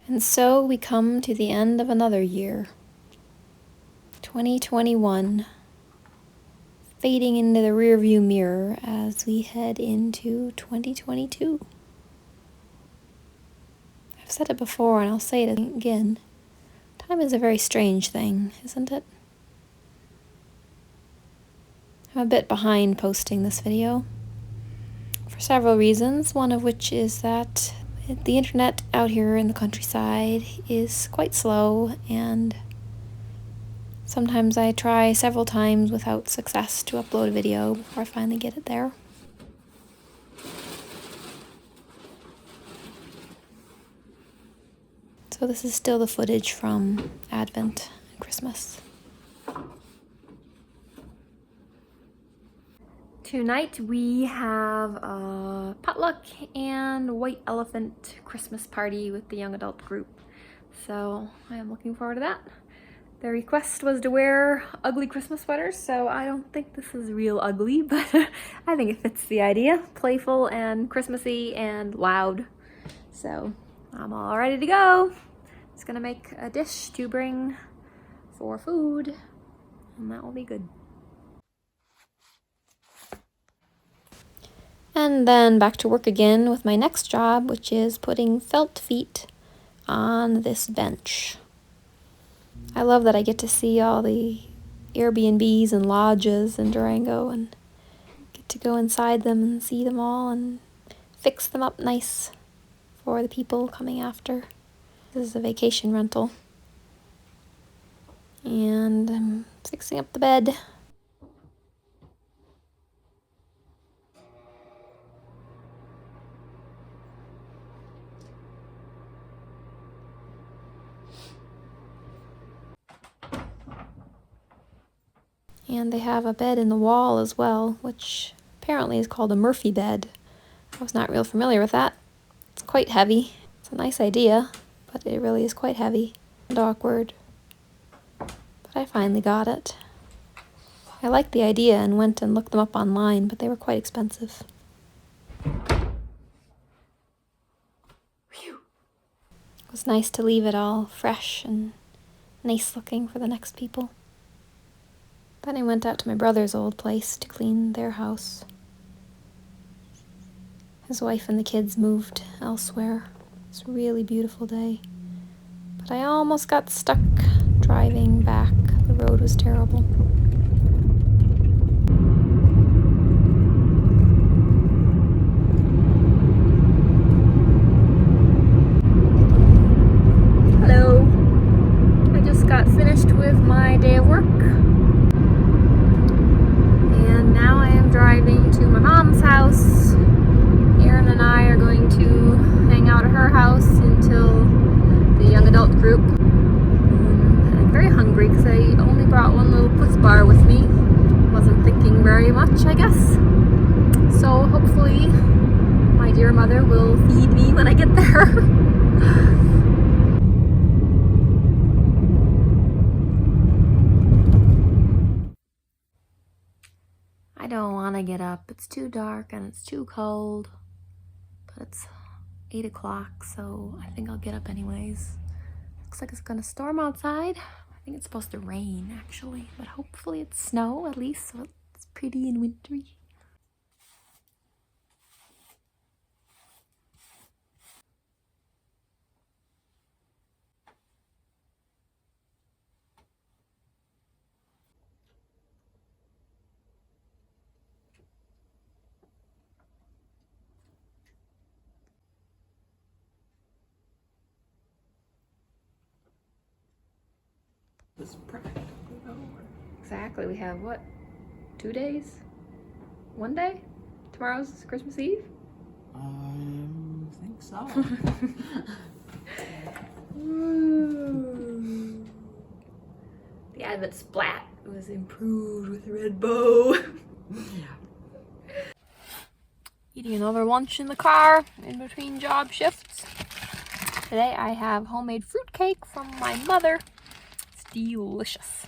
And so we come to the end of another year. 2021. Fading into the rearview mirror as we head into 2022. I've said it before and I'll say it again. Time is a very strange thing, isn't it? I'm a bit behind posting this video for several reasons, one of which is that the internet out here in the countryside is quite slow, and sometimes I try several times without success to upload a video before I finally get it there. So this is still the footage from Advent and Christmas. Tonight we have a potluck and white elephant Christmas party with the young adult group. So I am looking forward to that. The request was to wear ugly Christmas sweaters, so I don't think this is real ugly, but I think it fits the idea. Playful and Christmassy and loud. So I'm all ready to go. Just gonna make a dish to bring for food, and that will be good. And then back to work again with my next job, which is putting felt feet on this bench. I love that I get to see all the Airbnbs and lodges in Durango and get to go inside them and see them all and fix them up nice for the people coming after. This is a vacation rental. And I'm fixing up the bed. And they have a bed in the wall as well, which apparently is called a Murphy bed. I was not real familiar with that. It's quite heavy. It's a nice idea, but it really is quite heavy and awkward. But I finally got it. I liked the idea and went and looked them up online, but they were quite expensive. Whew. It was nice to leave it all fresh and nice looking for the next people. Then I went out to my brother's old place to clean their house. His wife and the kids moved elsewhere. It's a really beautiful day. But I almost got stuck driving back. The road was terrible. Hello. I just got finished with my day of work. Now I am driving to my mom's house. Aren and I are going to hang out at her house until the young adult group. I'm very hungry because I only brought one little Puss bar with me. Wasn't thinking very much, I guess. So hopefully my dear mother will feed me when I get there. I don't want to get up. It's too dark and it's too cold. But it's 8 o'clock, so I think I'll get up anyways. Looks like it's gonna storm outside. I think it's supposed to rain actually, but hopefully it's snow at least, so it's pretty and wintry. This practically over. Exactly. We have what? 2 days? 1 day? Tomorrow's Christmas Eve? Think so. The Advent splat was improved with a red bow. Eating another lunch in the car in between job shifts. Today I have homemade fruitcake from my mother. It's delicious.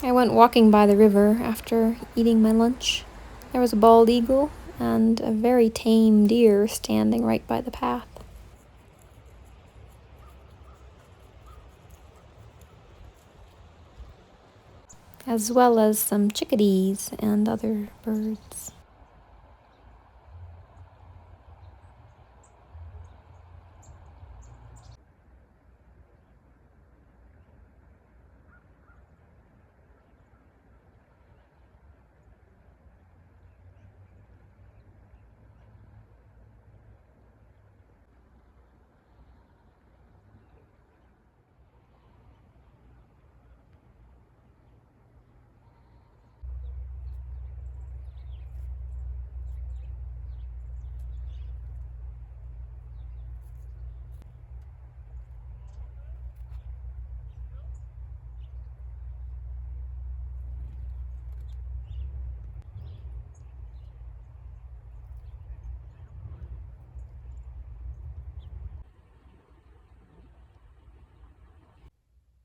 I went walking by the river after eating my lunch. There was a bald eagle and a very tame deer standing right by the path, as well as some chickadees and other birds.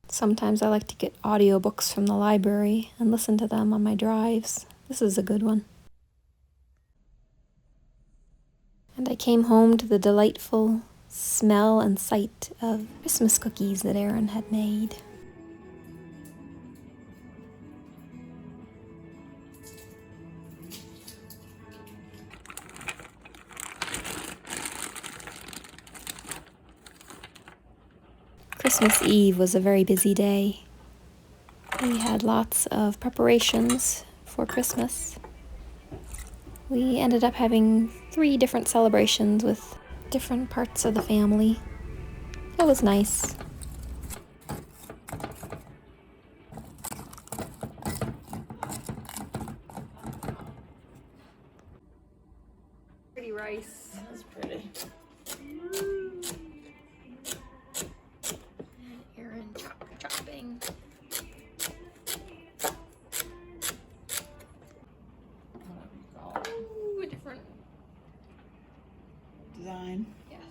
Sometimes I like to get audiobooks from the library and listen to them on my drives. This is a good one. And I came home to the delightful smell and sight of Christmas cookies that Aren had made. Christmas Eve was a very busy day. We had lots of preparations for Christmas. We ended up having 3 different celebrations with different parts of the family. It was nice. Pretty rice. That's pretty. Aren chopping. Whatever you call it. Ooh, a different. Design. Yes.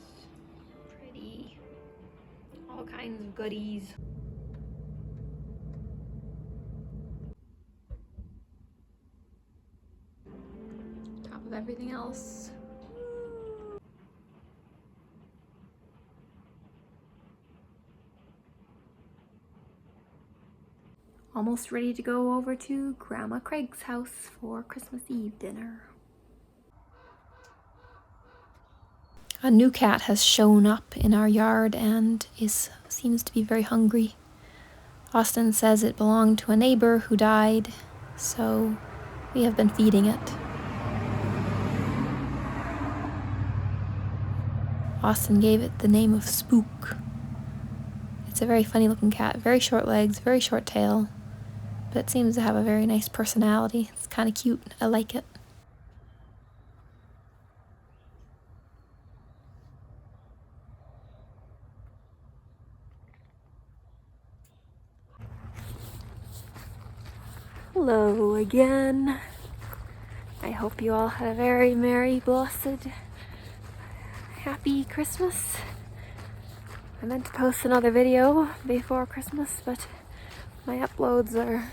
Pretty. All kinds of goodies. Top of everything else. Almost ready to go over to Grandma Craig's house for Christmas Eve dinner. A new cat has shown up in our yard and seems to be very hungry. Austin says it belonged to a neighbor who died, so we have been feeding it. Austin gave it the name of Spook. It's a very funny looking cat, very short legs, very short tail, but it seems to have a very nice personality. It's kind of cute. I like it. Hello again. I hope you all had a very merry, blessed, happy Christmas. I meant to post another video before Christmas, but my uploads are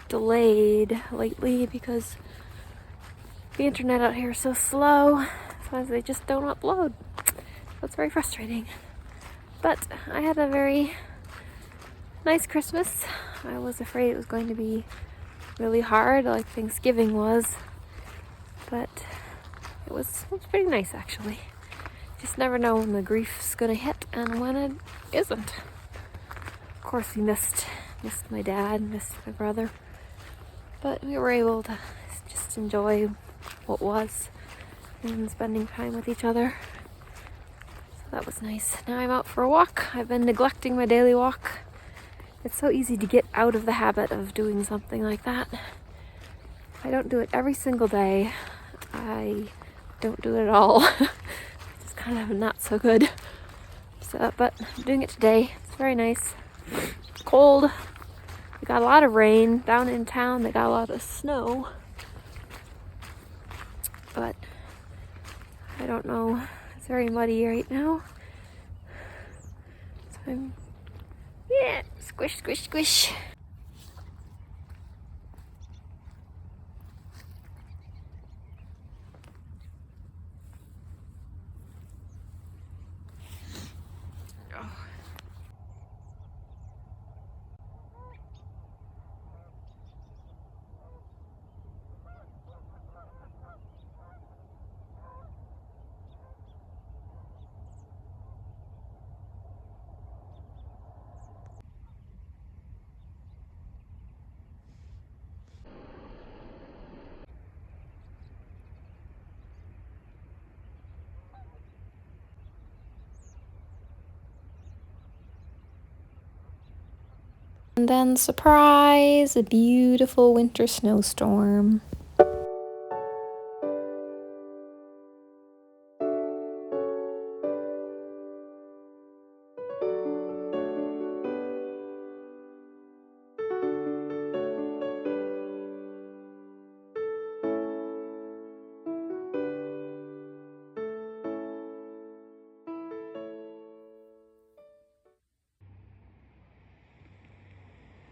delayed lately because the internet out here is so slow. Sometimes they just don't upload. That's very frustrating. But I had a very nice Christmas. I was afraid it was going to be really hard like Thanksgiving was, but it was pretty nice actually. Just never know when the grief's gonna hit and when it isn't. Of course we missed my dad, missed my brother, but we were able to just enjoy what was and spending time with each other. So that was nice. Now I'm out for a walk. I've been neglecting my daily walk. It's so easy to get out of the habit of doing something like that. I don't do it every single day. I don't do it at all. It's kind of not so good. So, but I'm doing it today. It's very nice. It's cold. We got a lot of rain down in town. They got a lot of snow. But I don't know. It's very muddy right now. So I'm, yeah, squish, squish, squish. And then, surprise, a beautiful winter snowstorm.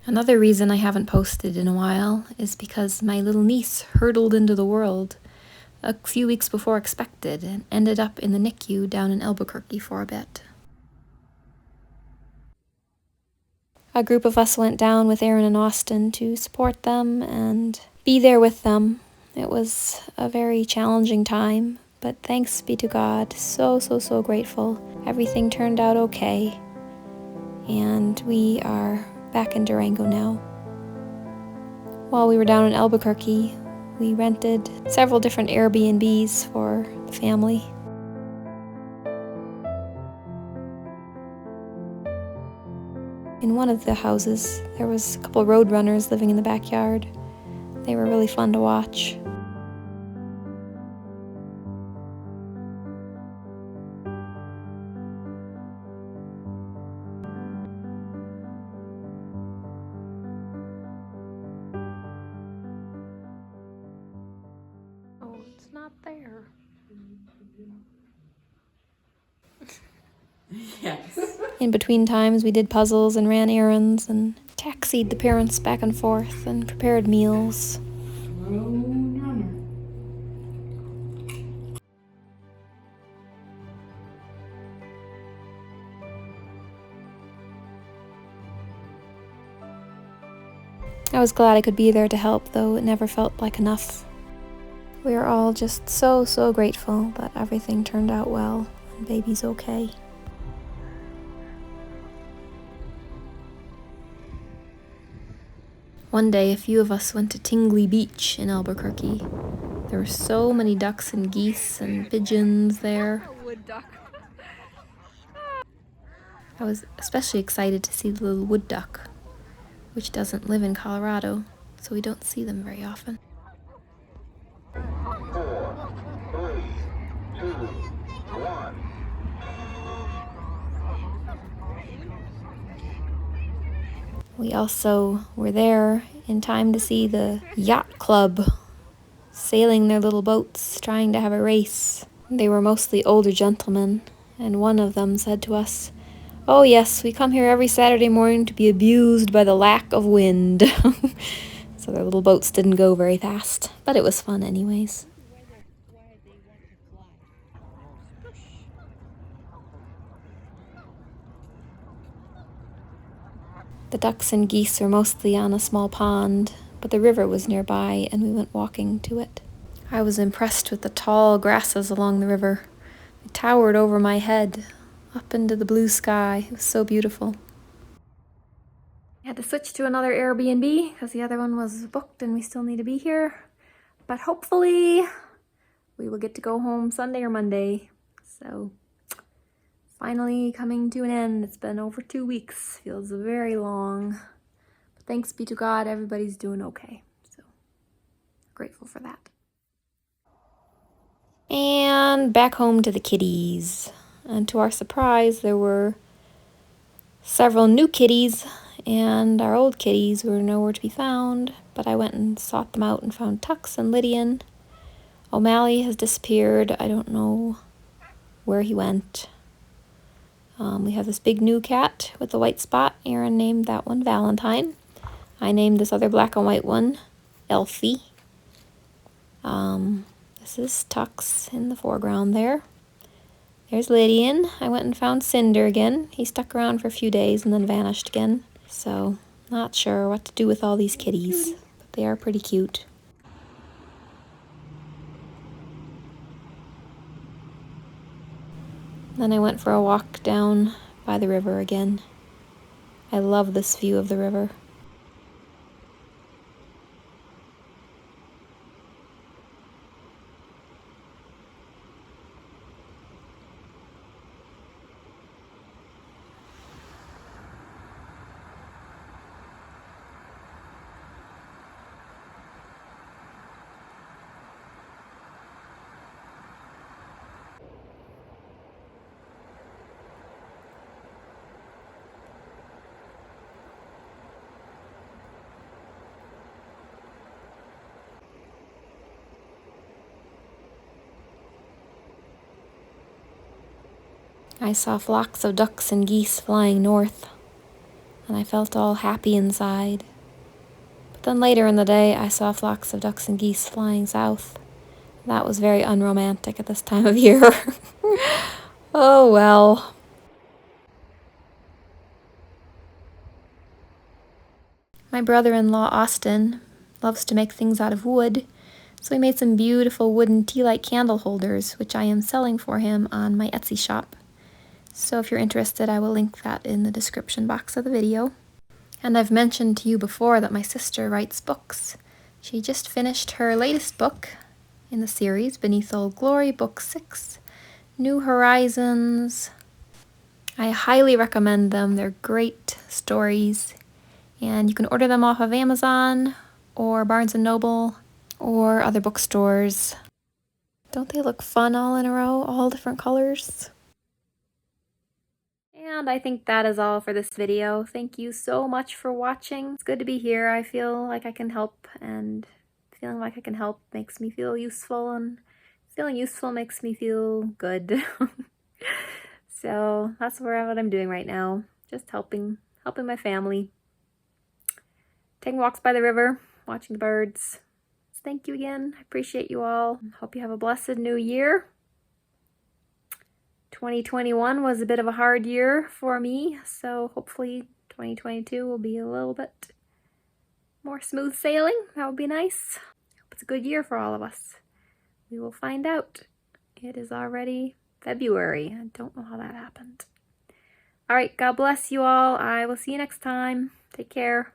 Another reason I haven't posted in a while is because my little niece hurtled into the world a few weeks before expected and ended up in the NICU down in Albuquerque for a bit. A group of us went down with Aren and Austin to support them and be there with them. It was a very challenging time, but thanks be to God, so grateful. Everything turned out okay, and we are back in Durango now. While we were down in Albuquerque, we rented several different Airbnbs for the family. In one of the houses, there was a couple road runners living in the backyard. They were really fun to watch. Oh, it's not there. Yes. In between times, we did puzzles and ran errands and taxied the parents back and forth and prepared meals. Road runner. I was glad I could be there to help, though it never felt like enough. We are all just so grateful that everything turned out well and baby's okay. One day, a few of us went to Tingley Beach in Albuquerque. There were so many ducks and geese and pigeons there. Wood duck. I was especially excited to see the little wood duck, which doesn't live in Colorado, so we don't see them very often. 4, 3, 2, 1. We also were there in time to see the yacht club sailing their little boats, trying to have a race. They were mostly older gentlemen, and one of them said to us, "Oh yes, we come here every Saturday morning to be abused by the lack of wind." So their little boats didn't go very fast, but it was fun anyways. The ducks and geese were mostly on a small pond, but the river was nearby and we went walking to it. I was impressed with the tall grasses along the river. It towered over my head, up into the blue sky. It was so beautiful. I had to switch to another Airbnb because the other one was booked and we still need to be here. But hopefully we will get to go home Sunday or Monday. So finally coming to an end. It's been over 2 weeks. Feels very long. But thanks be to God, everybody's doing okay. So grateful for that. And back home to the kitties. And to our surprise, there were several new kitties, and our old kitties were nowhere to be found. But I went and sought them out and found Tux and Lydian. O'Malley has disappeared. I don't know where he went. We have this big new cat with a white spot. Aren named that one Valentine. I named this other black and white one Elfie. This is Tux in the foreground there. There's Lydian. I went and found Cinder again. He stuck around for a few days and then vanished again. So, not sure what to do with all these kitties, but they are pretty cute. Then I went for a walk down by the river again. I love this view of the river. I saw flocks of ducks and geese flying north, and I felt all happy inside. But then later in the day, I saw flocks of ducks and geese flying south. That was very unromantic at this time of year. Oh well. My brother-in-law, Austin, loves to make things out of wood, so he made some beautiful wooden tea light candle holders, which I am selling for him on my Etsy shop. So if you're interested, I will link that in the description box of the video. And I've mentioned to you before that my sister writes books. She just finished her latest book in the series, Beneath Old Glory, Book 6, New Horizons. I highly recommend them. They're great stories. And you can order them off of Amazon or Barnes & Noble or other bookstores. Don't they look fun all in a row, all different colors? And I think that is all for this video. Thank you so much for watching. It's good to be here. I feel like I can help, and feeling like I can help makes me feel useful, and feeling useful makes me feel good. So that's what I'm doing right now. Just helping my family. Taking walks by the river, watching the birds. Thank you again. I appreciate you all. Hope you have a blessed new year. 2021 was a bit of a hard year for me, so hopefully 2022 will be a little bit more smooth sailing. That would be nice. Hope it's a good year for all of us. We will find out. It is already February. I don't know how that happened. All right, God bless you all. I will see you next time. Take care.